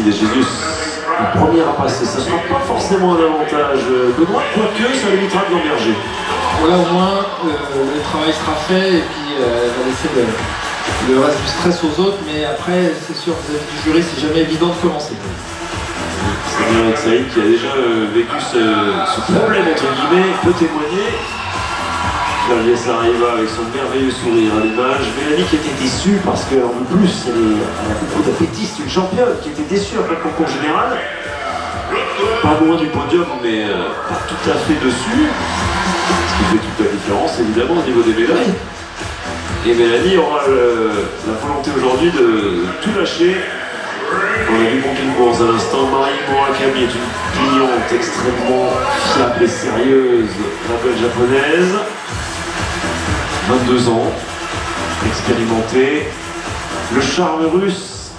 Mélanie De Jesus. La première à passer, ça ne sera pas forcément un avantage Benoît, quoique ça l'évitera de l'emmerger. Voilà, au moins le travail sera fait et puis elle va laisser le reste du stress aux autres, mais après c'est sûr que vis-à-vis du jury c'est jamais évident de commencer. Samir El Saïd qui a déjà vécu ce problème entre guillemets peut témoigner. Flavia Saraiva avec son merveilleux sourire à l'image. Mélanie qui était déçue parce qu'en plus elle a beaucoup d'appétit, c'est une championne qui était déçue après le concours général. Pas loin du podium mais pas tout à fait dessus. Ce qui fait toute la différence évidemment au niveau des médailles. Et Mélanie aura la volonté aujourd'hui de tout lâcher. On a vu Pompine Bourse à l'instant. Marie Murakami est une cliente extrêmement fiable et sérieuse, la belle japonaise. 22 ans, expérimentée. Le charme russe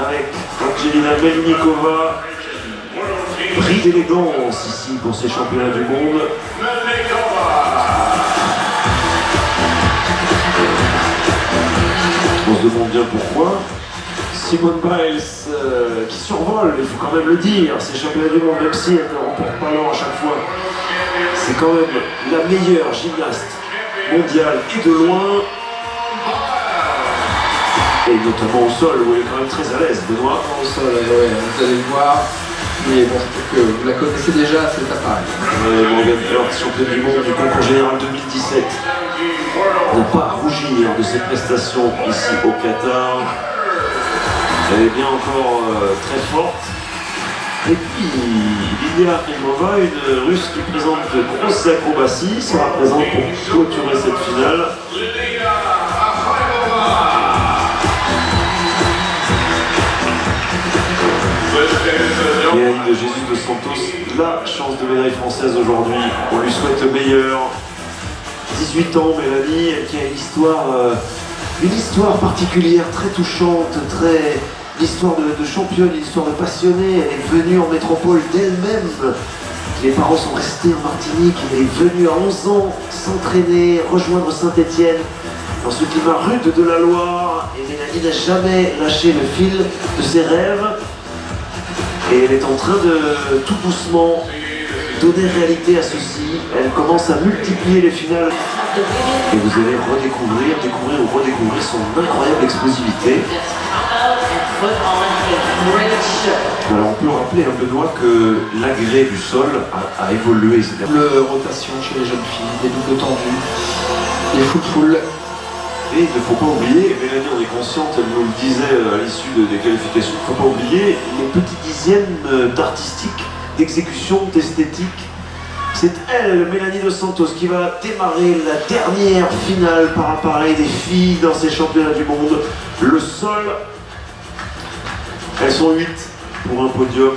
avec Angelina Melnikova. Prix d'élégance ici pour ces championnats du monde. On se demande bien pourquoi. Simone Biles qui survole, il faut quand même le dire, ces championnats du monde, même si elle ne remporte pas l'or à chaque fois. C'est quand même la meilleure gymnaste mondiale et de loin. Et notamment au sol où elle est quand même très à l'aise, Benoît. Au sol, ouais, vous allez le voir. Mais bon, que vous la connaissez déjà, c'est appareil. Morgan Hurt, championne du monde du concours général 2017. N'a pas à rougir de ses prestations ici au Qatar. Elle est bien encore très forte. Et puis, Lilia Akimova, une russe qui présente de grosses acrobaties, sera présente pour clôturer cette finale. Mélanie De Jesus de Santos, la chance de médaille française aujourd'hui. On lui souhaite le meilleur. 18 ans, Mélanie, elle qui a une histoire particulière, très touchante, l'histoire de championne, une histoire de passionnée. Elle est venue en métropole d'elle-même. Les parents sont restés en Martinique. Elle est venue à 11 ans s'entraîner, rejoindre Saint-Étienne dans ce climat rude de la Loire. Et Mélanie n'a jamais lâché le fil de ses rêves. Et elle est en train de tout doucement donner réalité à ceci. Elle commence à multiplier les finales. Et vous allez découvrir ou redécouvrir son incroyable explosivité. Alors on peut rappeler, Benoît, que l'agré du sol a évolué. Le rotation chez les jeunes filles, des doubles tendus, les full. Et il ne faut pas oublier, Mélanie on est consciente, elle nous le disait à l'issue des qualifications, il ne faut pas oublier les petits dixièmes d'artistique, d'exécution, d'esthétique. C'est elle, Mélanie Dos Santos, qui va démarrer la dernière finale par appareil des filles dans ces championnats du monde. Le sol, elles sont 8 pour un podium.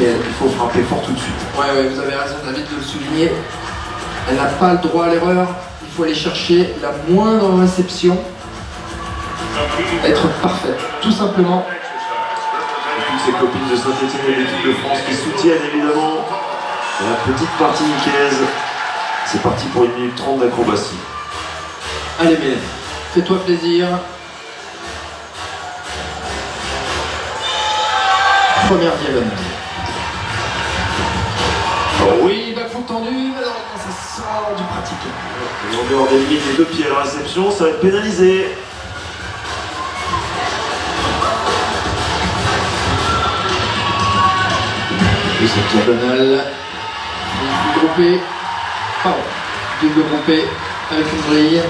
Et il faut frapper fort tout de suite. Ouais, vous avez raison David de le souligner. Elle n'a pas le droit à l'erreur. Il faut aller chercher la moindre réception, être parfaite, tout simplement. Et toutes ces copines de Saint-Étienne et l'équipe de France qui soutiennent évidemment la petite Martiniquaise. C'est parti pour 1 minute 30 d'acrobatie. Allez Mélanie, fais-toi plaisir. Première diagonale. Oh oui, backfoot tendu, malheureusement ça sort du pratique. En dehors des limites des 2 pieds à la réception, ça va être pénalisé. Et cette diagonale, double groupé avec une grille.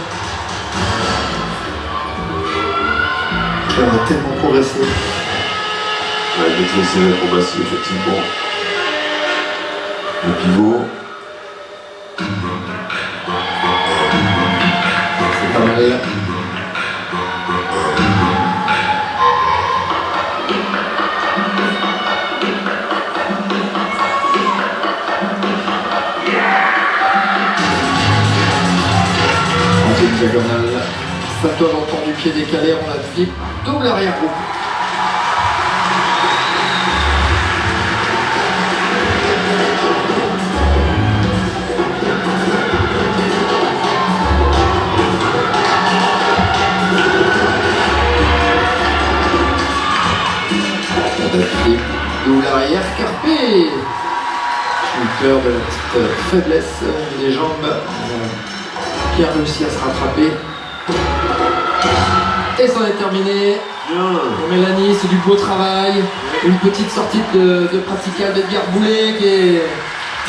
Qui a tellement progressé. Ouais, maîtriser l'acrobatie, effectivement. Le pivot. C'est pas mal. Ensuite, diagonale. Statoil en du pied décalé, on a le flip. Double arrière groupe. arrière, Carpe. Shooter de la petite faiblesse des jambes. Qui a réussi à se rattraper. Et c'en est terminé. Pour Mélanie, c'est du beau travail. Une petite sortie de praticale d'Edgar Boulet qui est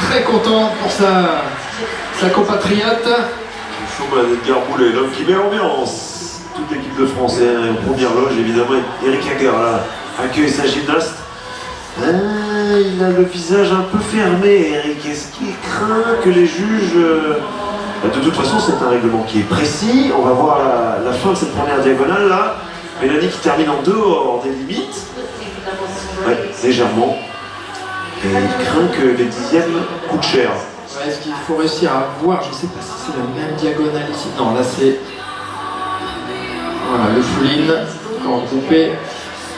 très content pour sa compatriote. Edgar Boulet, l'homme qui met l'ambiance. Toute l'équipe de Français en première loge, évidemment, Eric Hager là, accueille sa gymnaste. Il a le visage un peu fermé, Eric. Est-ce qu'il craint que les juges... De toute façon, c'est un règlement qui est précis. On va voir la fin de cette première diagonale là. Mélanie qui termine en dehors des limites. Ouais, légèrement. Et il craint que les dixièmes coûtent cher. Ouais, est-ce qu'il faut réussir à voir, je ne sais pas si c'est la même diagonale ici. Non, là c'est... Voilà, le full-in, encore groupé.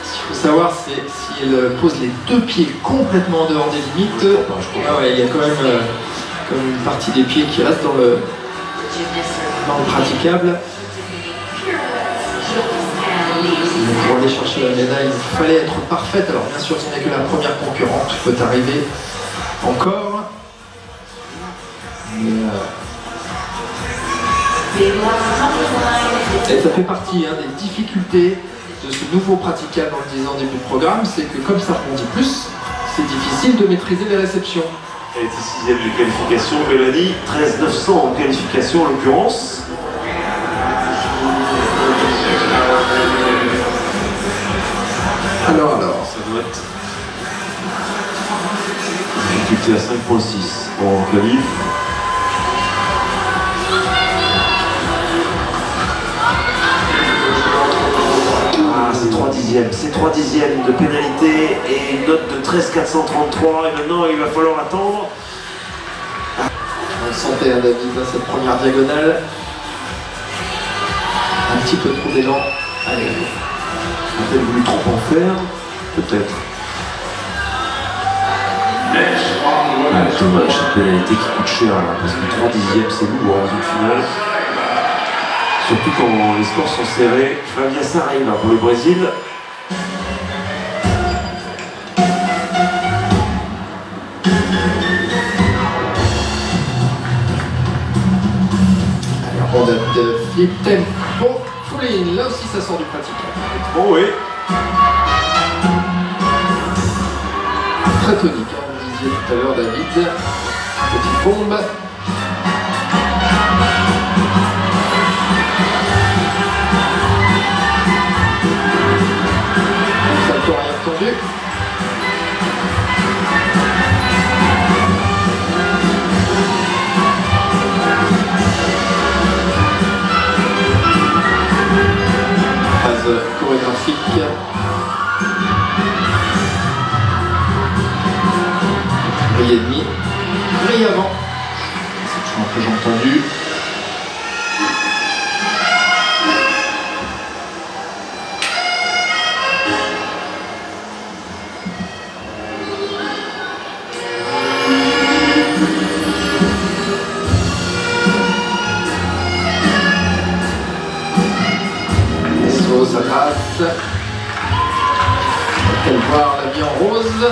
Ce qu'il faut savoir, c'est s'il pose les deux pieds complètement en dehors des limites. Ah ouais, il y a quand même comme une partie des pieds qui reste dans le praticable. Pour aller chercher la médaille, il fallait être parfaite. Alors bien sûr, ce n'est que la première concurrente, peut arriver encore. Et ça fait partie des difficultés de ce nouveau praticable en le disant en début de programme, c'est que comme ça rebondit plus, c'est difficile de maîtriser les réceptions. Elle était 6e de qualification, Mélanie, 13 900 en qualification en l'occurrence. Alors. Ça doit être difficulté à 5.6 en qualif. C'est 3 dixièmes. C'est 3 dixièmes de pénalité et une note de 13 433. Et maintenant, il va falloir attendre. On sentait à David dans cette première diagonale. Un petit peu trop d'élan. Allez. A-t-elle voulu trop en faire? Peut-être. Dommage, cette pénalité qui coûte cher là, parce que 3 dixièmes c'est lourd dans une finale. Surtout quand les scores sont serrés. Flavia Saraiva pour le Brésil. Alors, rondette de flip tempo. Full-in, là aussi ça sort du pratique. Oh oui. Très tonique, vous disiez tout à l'heure David. Petite bombe. Salto arrière tendu. Phase chorégraphique. Grille et demi, grille avant. C'est toujours un peu j'ai entendu. SO, ça passe. On va voir la vie en rose.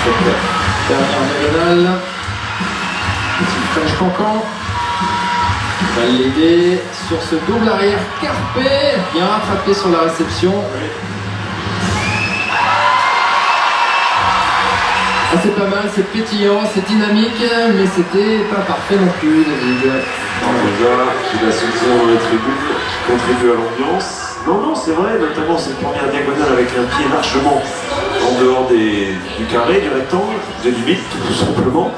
Cette dernière diagonale. Petit French cancan. Va l'aider sur ce double arrière Carpe. Bien rattrapé sur la réception. Ah, c'est pas mal, c'est pétillant, c'est dynamique, mais c'était pas parfait non plus, David. Déjà, qui va soutenir dans les tribunes, qui contribue à l'ambiance. Non, c'est vrai, notamment cette première diagonale avec un pied largement en dehors du carré, du rectangle, des limites, tout simplement.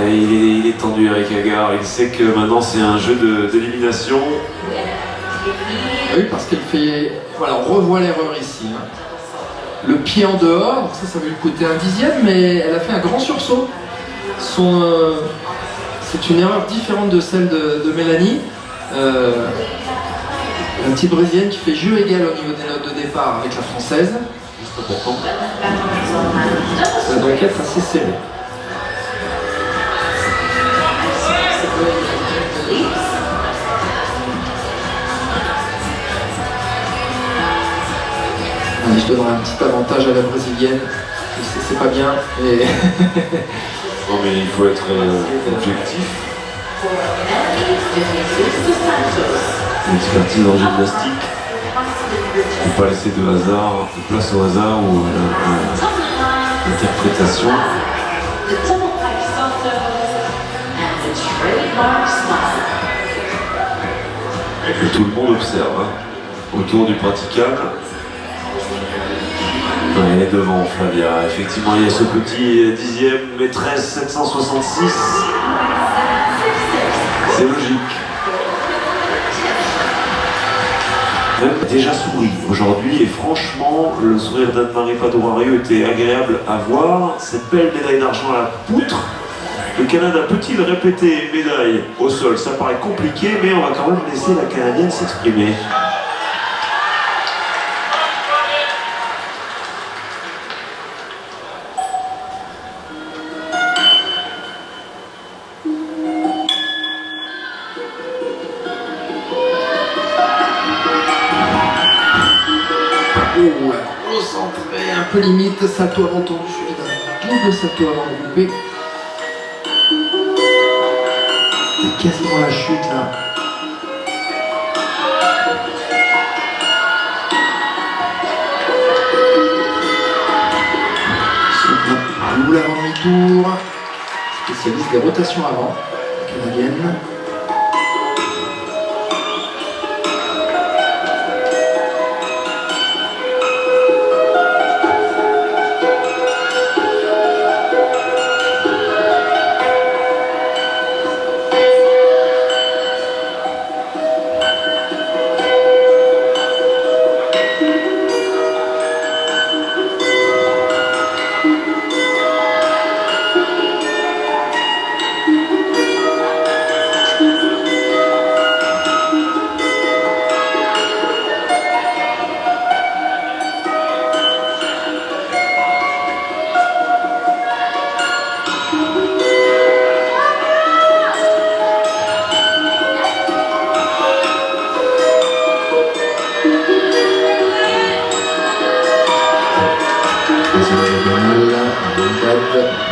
Il est tendu avec Hagar, il sait que maintenant c'est un jeu d'élimination. Oui, parce qu'elle fait... Voilà, on revoit l'erreur ici. Le pied en dehors, ça va lui coûter un dixième, mais elle a fait un grand sursaut. C'est une erreur différente de celle de Mélanie. La petite brésilienne qui fait jeu égal au niveau des notes de départ avec la française. Ça doit être assez serré. qui donnera un petit avantage à la brésilienne. Je sais, c'est pas bien, mais Non mais il faut être objectif. L'expertise en gymnastique. Il ne faut pas laisser de place au hasard ou à l'interprétation. Et tout le monde observe autour du praticable. Ouais, elle est devant Flavia. Effectivement, il y a ce petit dixième, maîtresse 766. C'est logique. Elle a déjà souri aujourd'hui et franchement, le sourire d'Anne-Marie Padorario était agréable à voir. Cette belle médaille d'argent à la poutre. Le Canada peut-il répéter médaille au sol? Ça paraît compliqué, mais on va quand même laisser la Canadienne s'exprimer. oh, la grosse entrée, un peu limite, salto avant tendu, suivi d'un double salto avant groupé. C'est quasiment la chute là. Double avant demi-tour. Spécialiste des rotations avant, canadienne.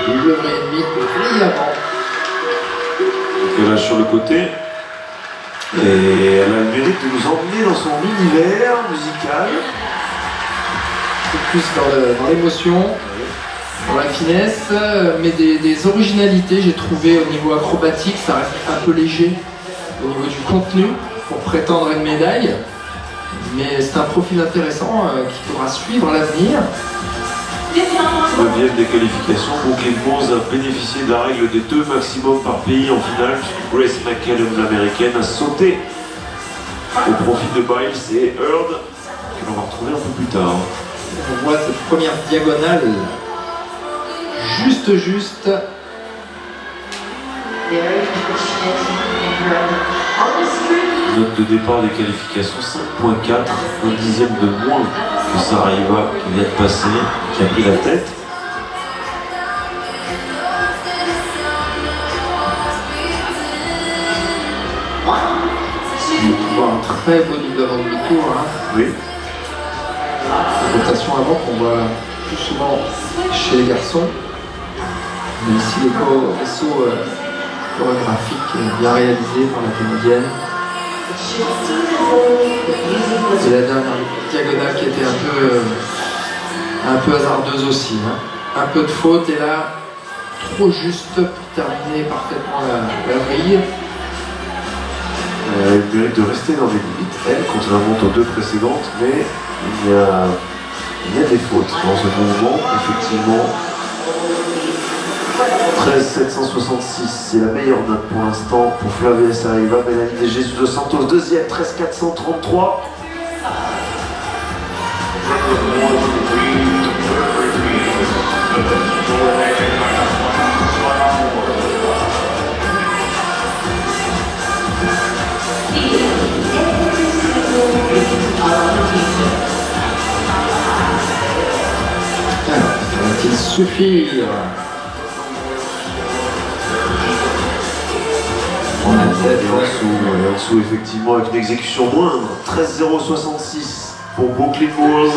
Double vrai et demi, brillamment. Elle lâche sur le côté. Et elle a le mérite de nous emmener dans son univers musical. C'est plus dans l'émotion, dans la finesse, mais des originalités, j'ai trouvé au niveau acrobatique, ça reste un peu léger au niveau du contenu pour prétendre à une médaille. Mais c'est un profil intéressant qu'il faudra suivre à l'avenir. 9e des qualifications, Brooklyn Moores a bénéficié de la règle des 2 maximum par pays en finale, puisque Grace McCallum, l'américaine, a sauté au profit de Biles et Heard, que l'on va retrouver un peu plus tard. On voit cette première diagonale juste. Note de départ des qualifications 5.4, un dixième de moins que Saraiva qui vient de passer, qui a pris la tête. On voit un très beau double avant demi-tour. Oui. Rotation avant qu'on voit plus souvent chez les garçons. Mais ici le vaisseau chorégraphique bien réalisé par la canadienne. Et la dernière diagonale qui était un peu hasardeuse aussi. Un peu de faute et là, trop juste pour terminer parfaitement la grille. Elle mérite de rester dans les limites, elle, contrairement aux 2 précédentes, mais il y a des fautes dans ce mouvement, effectivement. 13,766, c'est la meilleure note pour l'instant pour Flavia Saraiva. Mélanie de Jesus dos Santos, deuxième, 13,433. Va-t-il suffire? Et en dessous, effectivement, avec une exécution moindre. 13,066 pour Brooklyn Moores.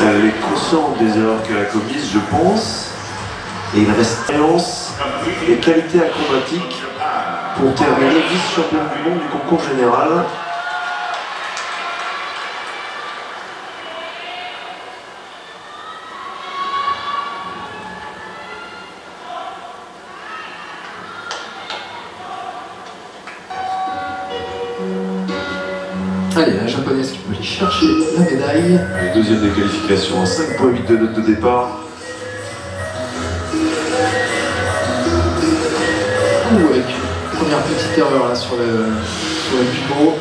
Elle est consciente des erreurs qu'elle a commises, je pense. Et il reste expérience et qualité acrobatique pour terminer vice-championne du monde du concours général. Allez, la japonaise qui peut aller chercher la médaille. Le deuxième des qualifications à 5,8 de note de départ. Avec une première petite erreur là sur le pivot.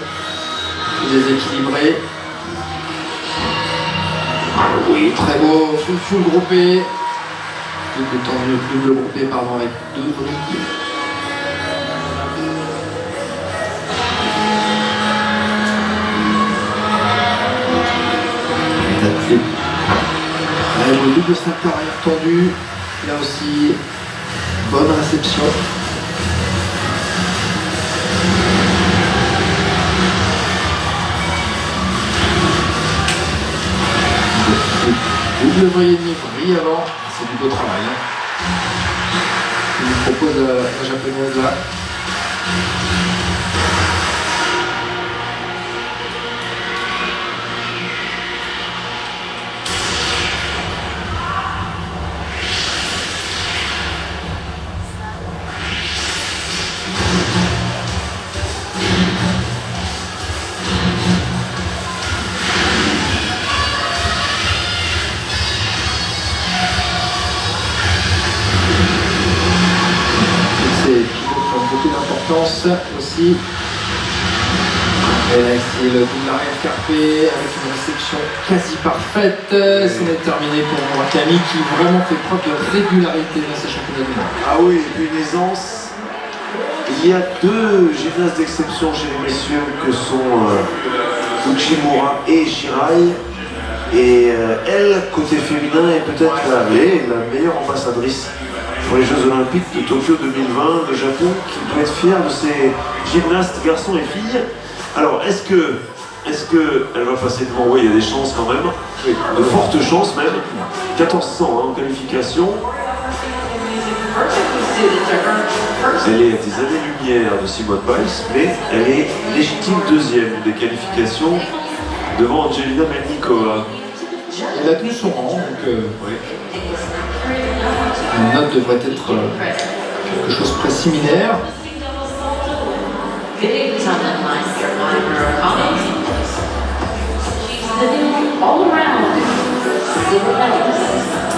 Déséquilibré. Oui, très beau, full groupé. Double groupé, pardon, avec deux briques. Le double salto arrière tendu, là aussi, bonne réception. Double vrille et demi, vrille avant, c'est du beau travail. Il nous propose la japonaise là. Aussi. Et là, c'est le double arrière carpé avec une réception quasi parfaite. C'en est terminé pour Murakami qui vraiment fait preuve de régularité dans ses championnats du monde. Ah oui, et puis une aisance. Il y a deux gymnastes d'exception chez les messieurs que sont Uchimura et Shirai. Et elle, côté féminin, est peut-être la meilleure ambassadrice pour les Jeux Olympiques de Tokyo 2020, le Japon qui peut être fier de ses gymnastes garçons et filles. Alors, est-ce que elle va passer devant? Oui, il y a des chances quand même, de fortes chances même. 1400 en qualification. Elle est à des années-lumière de Simone Biles, mais elle est légitime deuxième des qualifications devant Angelina Melnikova. Elle a tenu son rang, donc Oui. la note devrait être quelque chose de très similaire.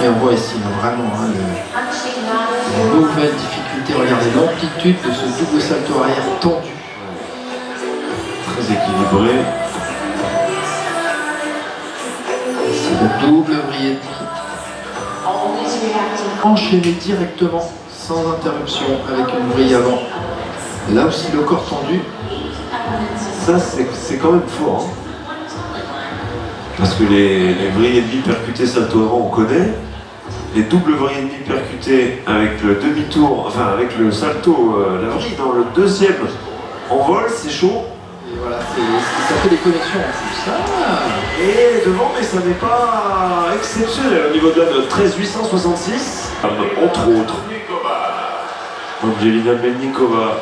Et on voit ici vraiment la nouvelle difficulté. Regardez l'amplitude de ce double salto arrière tendu. Très équilibré. C'est le double vrille enchaîné directement sans interruption avec une vrille avant. Là aussi le corps tendu. Ça c'est quand même fort. Hein. Parce que les vrilles et demi percutés salto avant on connaît. Les doubles vrilles et demi percutés avec le demi-tour, enfin avec le salto, la vrille dans le deuxième en vol, c'est chaud. Et voilà, ça fait des connexions en plus. Et devant, mais ça n'est pas exceptionnel au niveau de la note. 13,866. Entre autres, Angelina Melnikova.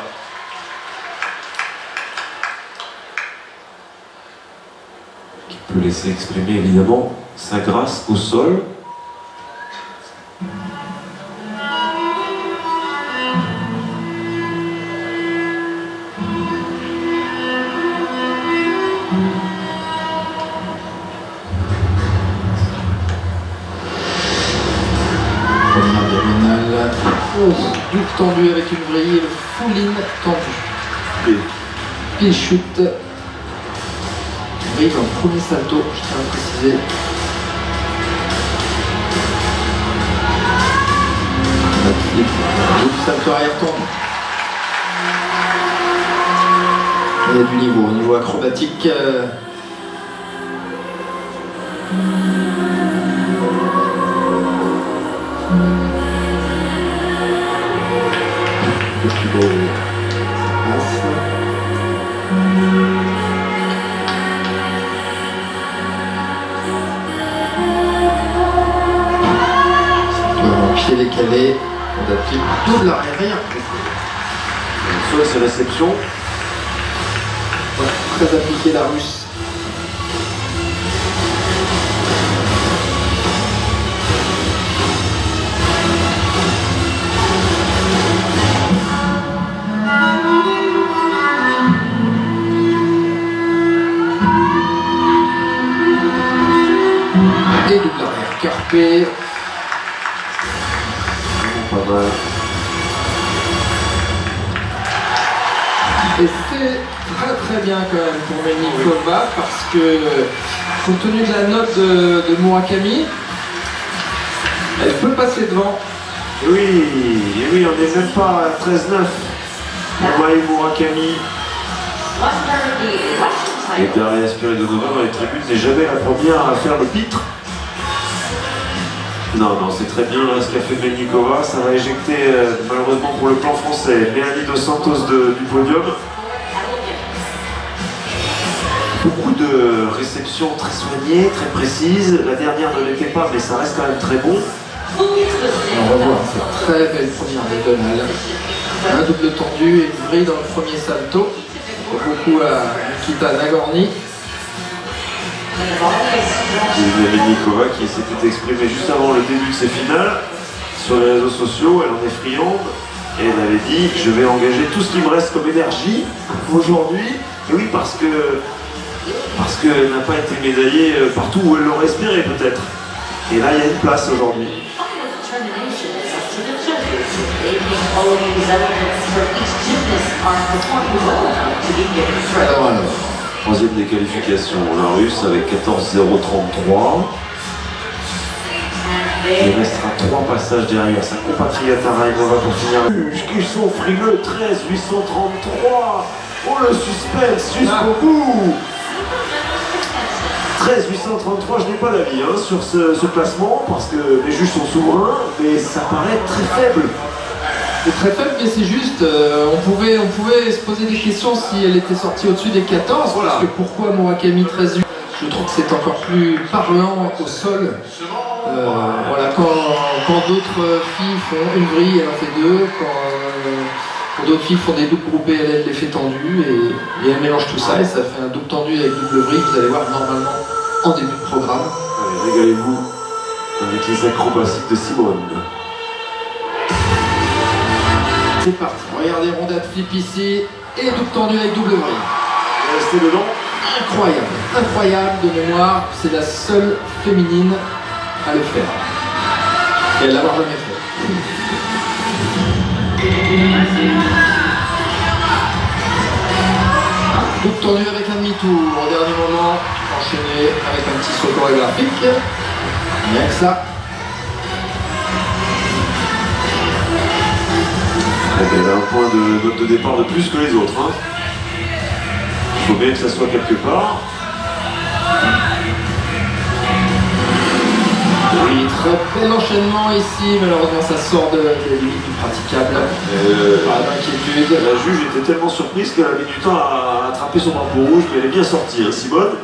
Qui peut laisser exprimer évidemment sa grâce au sol. Double tendu avec une vrille et le full in tendu. Pile shoot. Vrille dans le premier salto, je tiens à préciser. Double salto arrière tendu. Il y a du niveau, au niveau acrobatique. Pied décalé, on applique double arrière. Soit c'est réception. Ouais, très appliqué la russe. Et double arrière carpé. Pas mal. Et c'est très bien quand même pour Menikova parce que compte tenu de la note de Murakami, elle peut passer devant. Et oui, on n'est même pas à 13-9 pour Mai Murakami. Et Daria Spiridonova dans les tribunes n'est jamais la première à faire le pitre. Non, c'est très bien là, ce qu'a fait Menikova. Ça va éjecter malheureusement pour le plan français Mélanie Dos Santos du podium. Beaucoup de réceptions très soignées, très précises. La dernière ne l'était pas, mais ça reste quand même très bon. On va voir cette très belle première diagonale. Un double tendu et une vrille dans le premier salto. Beaucoup à Nikita Nagorny. Menikova qui s'était exprimée juste avant le début de ses finales sur les réseaux sociaux. Elle en est friande et elle avait dit je vais engager tout ce qui me reste comme énergie aujourd'hui. Et oui, parce qu'elle n'a pas été médaillée partout où elle l'aurait espéré peut-être. Et là il y a une place aujourd'hui. Alors. Troisième des qualifications, la russe avec 14,033. Il restera 3 passages derrière sa compatriote Araimova pour finir. Qui sont frileux, 13,833. Oh le suspense jusqu'au bout. 13,833, je n'ai pas d'avis sur ce classement parce que les juges sont souverains, mais ça paraît très faible. C'est très faible, mais c'est juste, on pouvait se poser des questions si elle était sortie au-dessus des 14, voilà. Parce que pourquoi Murakami 13 je trouve que c'est encore plus parlant au sol. Voilà, quand d'autres filles font une vrille, elle en fait deux, quand d'autres filles font des doubles groupés, elle les fait tendues, et elle mélange tout ça, et ça fait un double tendu avec double vrille, vous allez voir normalement en début de programme. Allez, régalez-vous avec les acrobaties de Simone. C'est parti, regardez rondade flip ici, et double tendu avec double vrille. Restez dedans. Incroyable de mémoire, c'est la seule féminine à le faire. Et elle l'a jamais fait. Double tendu avec un demi-tour au dernier moment, enchaîné avec un petit saut chorégraphique. Rien que ça. Elle a un point de note de départ de plus que les autres. Il faut bien que ça soit quelque part. Oui, très bel enchaînement ici. Malheureusement, ça sort des limites du praticable. Pas d'inquiétude. La juge était tellement surprise qu'elle a mis du temps à attraper son drapeau rouge, mais elle est bien sortie, Simone.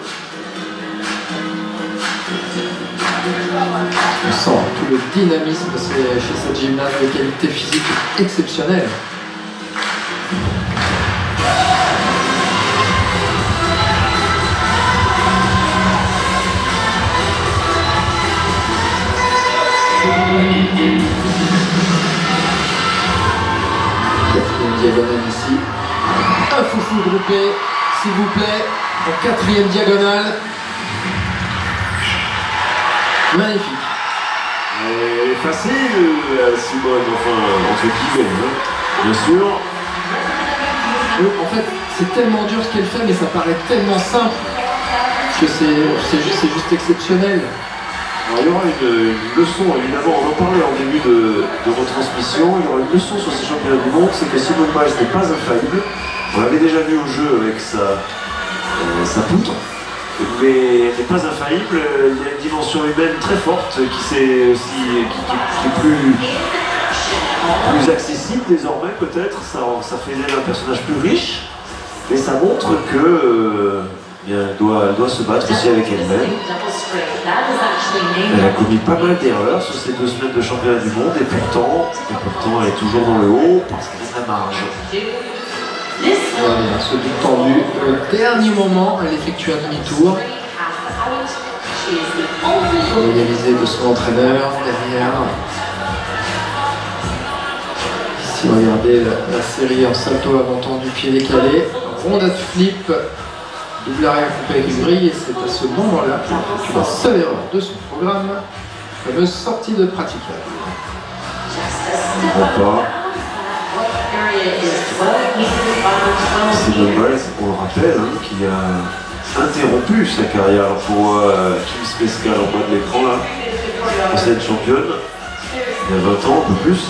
On sent tout le dynamisme chez cette gymnaste de qualité physique exceptionnelle. Quatrième diagonale ici. Un foufou groupé, s'il vous plaît, en quatrième diagonale. Magnifique. Elle est facile, Simone, enfin, entre guillemets, bien sûr. En fait, c'est tellement dur ce qu'elle fait, mais ça paraît tellement simple que c'est juste exceptionnel. Alors, il y aura une leçon, évidemment, on en parlait en début de retransmission, il y aura une leçon sur ces championnats du monde, c'est que Simone Biles n'est pas infaillible. On l'avait déjà vu au jeu avec sa poutre, mais elle n'est pas infaillible. Il y a une dimension humaine très forte qui est plus accessible désormais peut-être. Ça fait d'elle un personnage plus riche, mais ça montre que bien, elle doit se battre aussi avec elle-même. Elle a commis pas mal d'erreurs sur ces 2 semaines de championnat du monde et pourtant elle est toujours dans le haut parce qu'elle a la marge. Voilà, ce but tendu. Au dernier moment, elle effectue un demi-tour. Égalisé de son entraîneur derrière. Ici, regardez la série en salto avant tendu, pied décalé. Rondade flip, double arrière coupé avec une grille. Et c'est à ce moment-là qu'il effectue la seule erreur de son programme, la fameuse sortie de praticable. Simone Biles, on le rappelle, qui a interrompu sa carrière pour Kim Smeskal en bas de l'écran là. Ancienne championne, il y a 20 ans, un peu plus.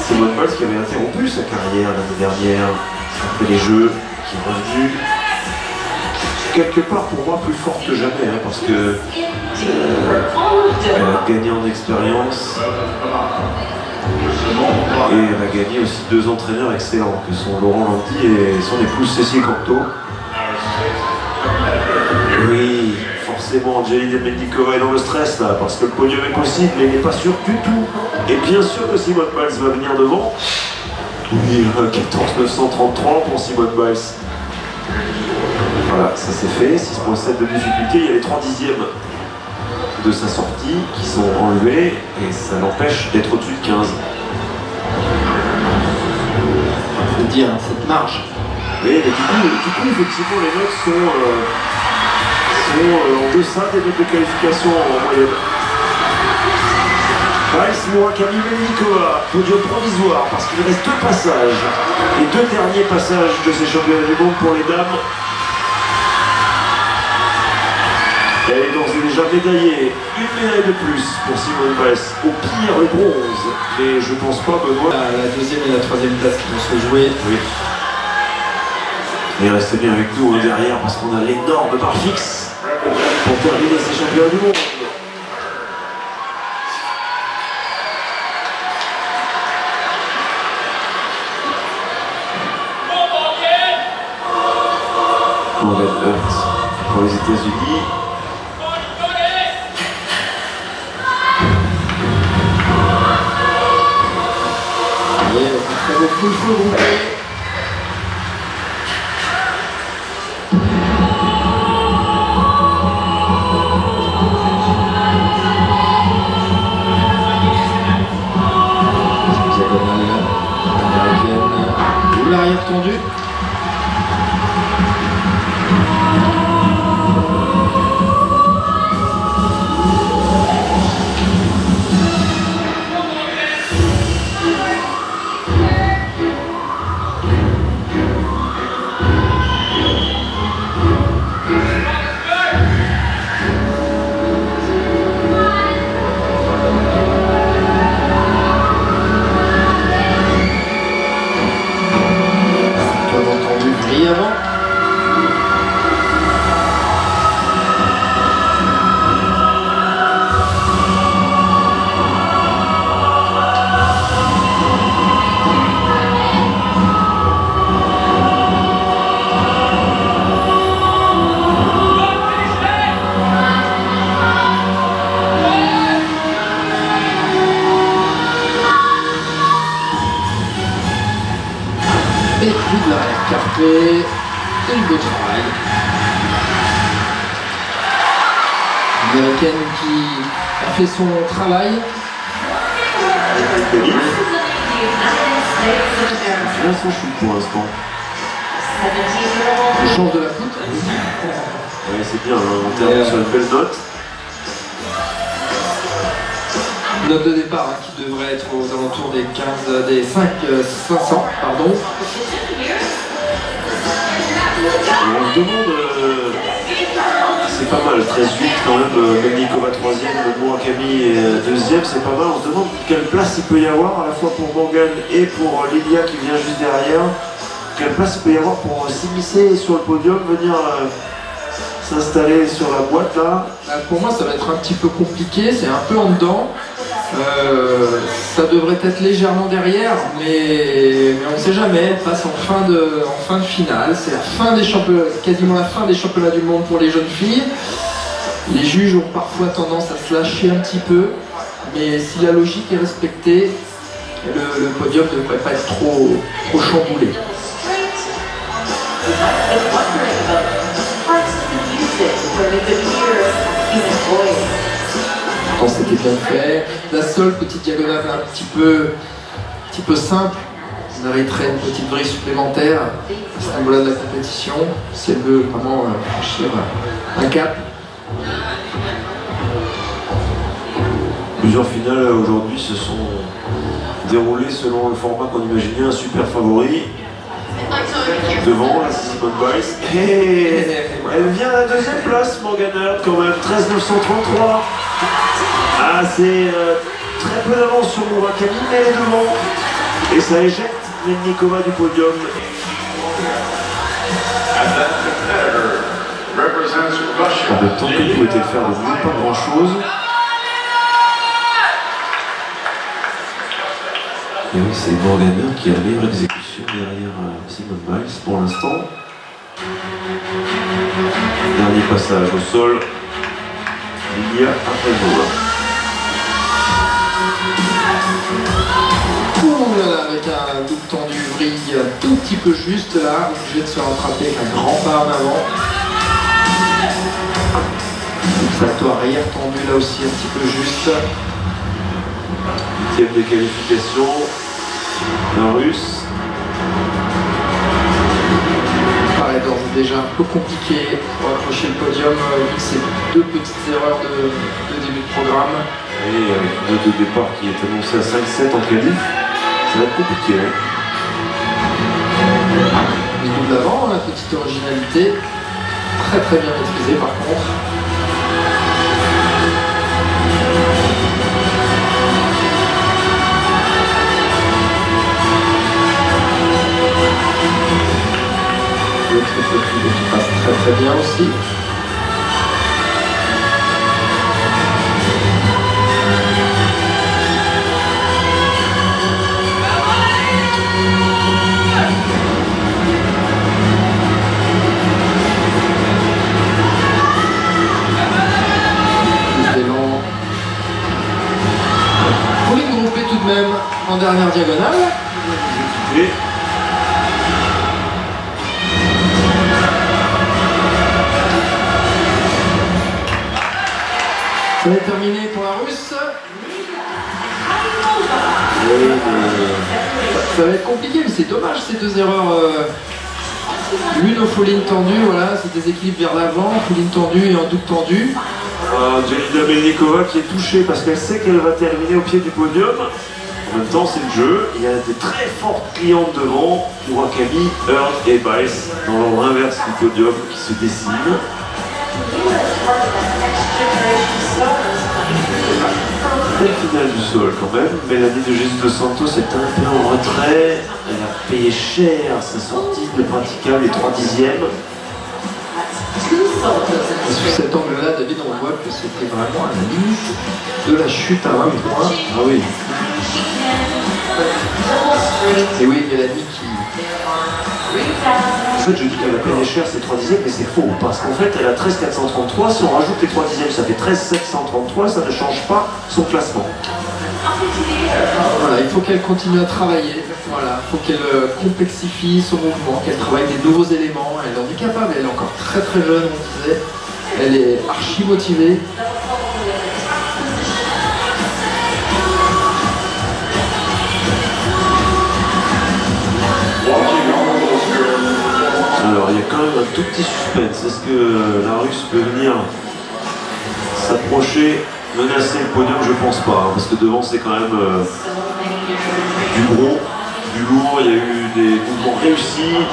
Simone Biles qui avait interrompu sa carrière l'année dernière, après les Jeux, qui est revenue quelque part pour moi plus forte que jamais, parce que elle a gagné en expérience. Et elle a gagné aussi 2 entraîneurs excellents, que sont Laurent Landy et son épouse Cécile Corto. Oui, forcément, Angelina Mendikova est dans le stress là, parce que le podium est possible, mais il n'est pas sûr du tout. Et bien sûr que Simone Biles va venir devant. Oui, 14,933 pour Simone Biles. Voilà, ça c'est fait, 6,7 de difficulté, il y a les 3 dixièmes de sa sortie qui sont enlevés et ça l'empêche d'être au-dessus de 15. On peut dire cette marge. Oui, mais du coup effectivement les notes sont en deçà des notes de qualification en moyenne. Biles, Murakami, Mendikova, podium provisoire parce qu'il reste 2 passages. Les 2 derniers passages de ces championnats du monde pour les dames. Elle est d'ores et déjà médaillée, une médaille de plus pour Simone Biles, au pire le bronze, mais je pense pas Benoît. La 2e et la 3e place qui vont se jouer. Oui. Et restez bien avec nous derrière parce qu'on a l'énorme barre fixe pour terminer ces championnats du monde. Morgan Hurt pour les États-Unis. Ça vaut full groupé. Diagonale américaine. Double arrière tendu. Avant. Et puis de l'arrière carpé. Et le beau travail. L'américaine qui a fait son travail. Là, son chute pour l'instant. On change de la poutre. Oui, c'est bien, on termine sur une belle note. Note de départ qui devrait être aux alentours des 500, pardon. On se demande, c'est pas mal, 13-8 quand même, Mendikova 3e, Murakami 2e, c'est pas mal. On se demande quelle place il peut y avoir à la fois pour Morgan et pour Lilia qui vient juste derrière. Quelle place il peut y avoir pour s'immiscer sur le podium, venir s'installer sur la boîte là. Pour moi ça va être un petit peu compliqué, c'est un peu en dedans. Ça devrait être légèrement derrière, mais on ne sait jamais. Elle passe en fin de finale. C'est la fin des championnats, quasiment la fin des championnats du monde pour les jeunes filles. Les juges ont parfois tendance à se lâcher un petit peu, mais si la logique est respectée, le podium ne devrait pas être trop chamboulé. Pourtant c'était bien fait. La seule petite diagonale un petit peu simple mériterait une petite brille supplémentaire. À ce niveau-là de la compétition, si elle veut vraiment franchir un cap. Plusieurs finales aujourd'hui se sont déroulées selon le format qu'on imaginait, un super favori. Devant la Simone Biles. Et elle vient à la deuxième place, Morgan Hurd quand même, 13,933. Ah, c'est très peu d'avance sur Murakami, mais elle est devant. Et ça éjecte Mlednikova du podium. En même temps, que pouvait-elle faire de mieux? Pas grand-chose. Et oui, c'est Morgan Hurd qui a la meilleure exécution derrière Simone Biles pour l'instant. Dernier passage au sol. Il y a un Pavlova. Ouh là là, avec un double tendu vrille un tout petit peu juste là, obligé de se rattraper avec un grand pas en avant. Salto arrière tendu là aussi un petit peu juste. 8e des qualifications, un russe. Ça paraît d'ores et déjà un peu compliqué pour accrocher le podium, vu que c'est deux petites erreurs de début de programme. Et avec une note de départ qui est annoncée à 5-7 en qualif, ça va être compliqué. Hein. Le double avant, la petite originalité, très très bien maîtrisée par contre. Le triple pivot qui passe très très bien aussi. Plus d'élan. Pauline groupée tout de même en dernière diagonale. Et Ça va être terminé pour la Russe. Ça va être compliqué, mais c'est dommage ces deux erreurs. L'une aux foulines tendues, voilà, c'est des équilibres vers l'avant, foulines tendues et en double tendu. Jelina Mlednikova qui est touchée parce qu'elle sait qu'elle va terminer au pied du podium. En même temps, c'est le jeu. Il y a des très fortes clientes devant, Murakami, Hurd et Biles, dans l'ordre inverse du podium qui se dessine. Belle finale du sol quand même. Mélanie de Jesus dos Santos est un peu en retrait. Elle a payé cher sa sortie de praticable les 3 dixièmes. Et sous cet angle-là, David, on voit que c'était vraiment à la limite de la chute à 20 points. Ah oui. Et oui, Mélanie qui... En fait, je dis qu'elle a payé cher ces 3 dixièmes, mais c'est faux. Parce qu'en fait, elle a 13,433. Si on rajoute les 3 dixièmes, ça fait 13,733. Ça ne change pas son classement. Voilà, il faut qu'elle continue à travailler. Voilà, il faut qu'elle complexifie son mouvement, qu'elle travaille des nouveaux éléments. Elle en est capable, elle est encore très très jeune, on disait. Elle est archi motivée. Alors, il y a quand même un tout petit suspense. Est-ce que la Russe peut venir s'approcher, menacer le podium? Je pense pas, hein, parce que devant c'est quand même du gros, du lourd. Il y a eu des mouvements réussis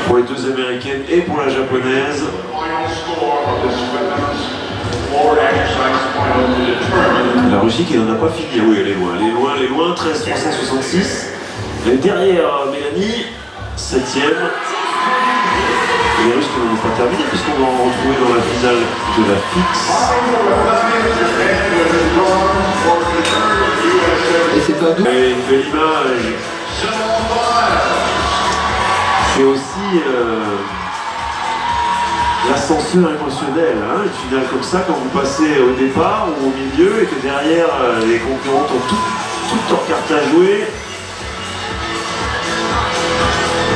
pour les deux Américaines et pour la Japonaise. La Russie qui n'en a pas fini. Oui, elle est loin, elle est loin, elle est loin. 13,366. Elle est derrière Mélanie, 7ème. Et les Russes qui n'ont pas terminé, puisqu'on va en retrouver dans la finale de la fixe. un double. Et une belle image. C'est aussi l'ascenseur émotionnel, hein, une finale comme ça, quand vous passez au départ ou au milieu et que derrière les concurrents ont toutes leurs cartes à jouer.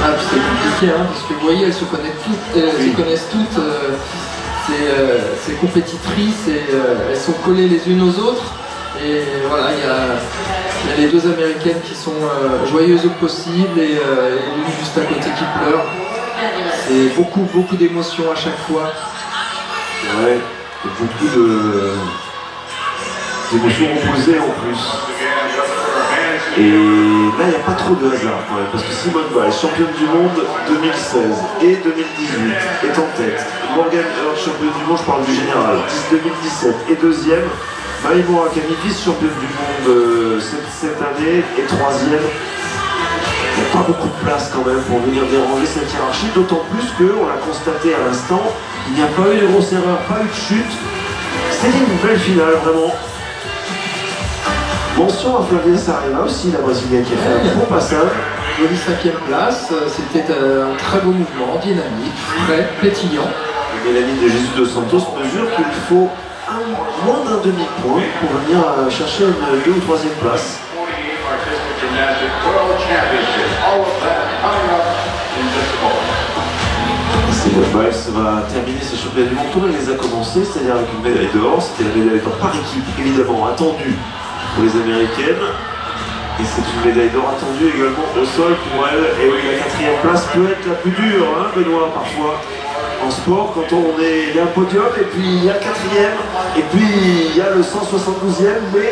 Ah, puis c'est compliqué, hein, parce que vous voyez, elles se connaissent toutes, ces compétitrices, et elles sont collées les unes aux autres. Et voilà, il y a les deux américaines qui sont joyeuses au possible et l'une juste à côté qui pleure. C'est beaucoup d'émotions à chaque fois. Ouais, beaucoup d'émotions opposées en plus. Et là, il n'y a pas trop de hasard quand même, parce que Simone Biles, championne du monde 2016 et 2018, est en tête. Morgan Hurt, championne du monde, je parle du général, 2017 et deuxième. Maïmo Murakami, vice-championne du monde cette année et troisième. Il n'y a pas beaucoup de place quand même pour venir déranger cette hiérarchie, d'autant plus qu'on l'a constaté à l'instant, il n'y a pas eu de grosse erreur, pas eu de chute. C'était une belle finale, vraiment. Mention à Flavia Saraiva aussi, la brésilienne qui a fait un bon passage. Jolie 5e place, c'était un très beau mouvement, dynamique, frais, pétillant. Mélanie de Jésus dos Santos mesure qu'il faut moins d'un demi-point pour venir chercher une 2e ou 3e place. Simone Biles va terminer ses championnats du monde comme elle les a commencés, c'est-à-dire avec une médaille d'or. C'était la médaille d'or par équipe, évidemment attendue pour les Américaines. Et c'est une médaille d'or attendue également au sol pour elle. Et oui, la 4e place peut être la plus dure, hein, Benoît, parfois. En sport, quand il y a un podium, et puis il y a le 4e, et puis il y a le 172e, mais